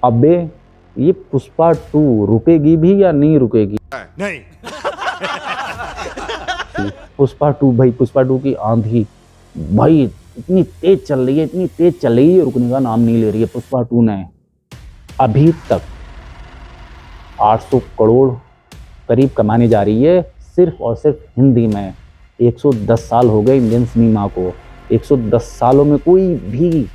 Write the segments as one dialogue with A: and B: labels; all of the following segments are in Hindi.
A: अबे ये पुष्पा 2 रुकेगी भी या नहीं रुकेगी?
B: नहीं।
A: पुष्पा 2 भाई, पुष्पा 2 की आंधी भाई इतनी तेज चल रही है, इतनी तेज चल रही है, रुकने का नाम नहीं ले रही है। पुष्पा 2 ने अभी तक 800 करोड़ करीब कमाने जा रही है सिर्फ और सिर्फ हिंदी में। 110 साल हो गए इंडियन सिनेमा को। 110 सालों में कोई भी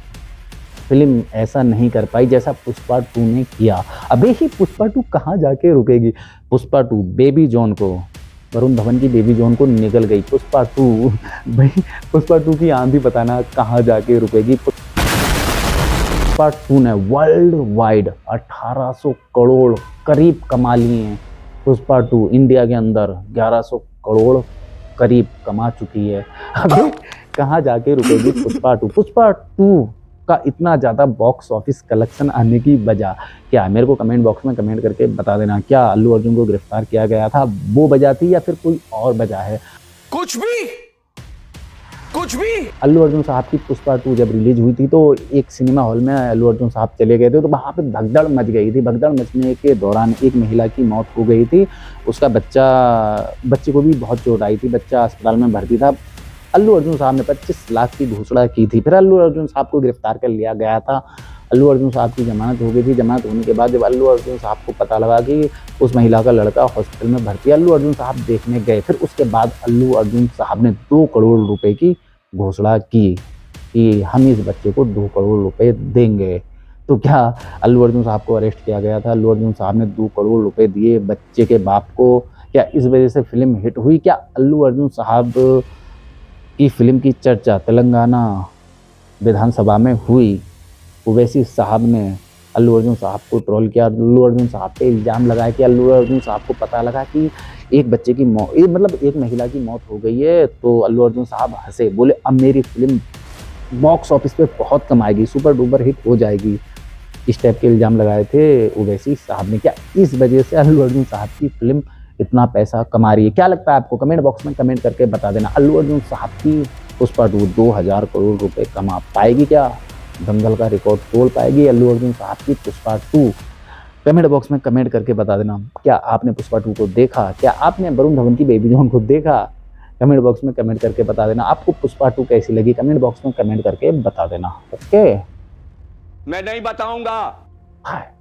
A: फिल्म ऐसा नहीं कर पाई जैसा पुष्पा 2 ने किया। अबे ही पुष्पा 2 कहाँ जाके रुकेगी? पुष्पा 2 बेबी जॉन को, वरुण धवन की बेबी जॉन को निकल गई। पुष्पा 2 भाई, पुष्पा 2 की आंधी बताना कहाँ जाके रुकेगी। पुष्पा 2 ने वर्ल्ड वाइड 1800 करोड़ करीब कमा लिए हैं। पुष्पा 2 इंडिया के अंदर 1100 करोड़ करीब कमा चुकी है। अबे कहाँ जाके रुकेगी पुष्पा 2? पुष्पा 2 का इतना ज़्यादा बॉक्स ऑफिस कलेक्शन आने की वजह क्या है? मेरे को कमेंट बॉक्स में कमेंट करके बता देना। क्या अल्लू अर्जुन को गिरफ्तार किया गया था वो वजह थी या फिर कोई और वजह है?
B: कुछ भी।
A: अल्लू अर्जुन साहब की पुष्पा 2 जब रिलीज हुई थी तो एक सिनेमा हॉल में अल्लू अर्जुन साहब चले गए थे, तो वहाँ पे भगदड़ मच गई थी। भगदड़ मचने के दौरान एक महिला की मौत हो गई थी। उसका बच्चे को भी बहुत चोट आई थी। बच्चा अस्पताल में भर्ती था। अल्लू अर्जुन साहब ने 25 लाख की घोषणा की थी। फिर अल्लू अर्जुन साहब को गिरफ्तार कर लिया गया था। अल्लू अर्जुन साहब की जमानत हो गई थी। जमानत होने के बाद जब अल्लू अर्जुन साहब को पता लगा कि उस महिला का लड़का हॉस्पिटल में भर्ती है, अल्लू अर्जुन साहब देखने गए। फिर उसके बाद अल्लू अर्जुन साहब ने 2 करोड़ रुपए की घोषणा की कि हम इस बच्चे को 2 करोड़ रुपए देंगे। तो क्या अल्लू अर्जुन साहब को अरेस्ट किया गया था? अल्लू अर्जुन साहब ने 2 करोड़ रुपए दिए बच्चे के बाप को। क्या इस वजह से फिल्म हिट हुई? क्या अल्लू अर्जुन साहब की फिल्म की चर्चा तेलंगाना विधानसभा में हुई? ओवैसी साहब ने अल्लू अर्जुन साहब को ट्रोल किया, अल्लू अर्जुन साहब पे इल्ज़ाम लगाया कि अल्लू अर्जुन साहब को पता लगा कि एक बच्चे की मौत, मतलब एक महिला की मौत हो गई है, तो अल्लू अर्जुन साहब हंसे, बोले अब मेरी फिल्म बॉक्स ऑफिस पे बहुत कमाएगी, सुपर डुपर हिट हो जाएगी। इस टाइप के इल्ज़ाम लगाए थे ओवैसी साहब ने। क्या इस वजह से अल्लू अर्जुन साहब की फिल्म इतना पैसा कमा रही है? क्या लगता है आपको? कमेंट बॉक्स में कमेंट करके बता देना। अल्लू अर्जुन साहब की पुष्पा 2 2000 करोड़ रुपए कमा पाएगी? क्या दंगल का रिकॉर्ड तोड़ पाएगी अल्लू अर्जुन साहब की पुष्पा 2? कमेंट बॉक्स में कमेंट करके बता देना। क्या आपने पुष्पा 2 को देखा? क्या आपने वरुण धवन की बेबी जॉन को देखा? कमेंट बॉक्स में कमेंट करके बता देना। आपको पुष्पा 2 कैसी लगी? कमेंट बॉक्स में कमेंट करके बता देना। ओके,
B: मैं नहीं बताऊंगा।
A: बाय।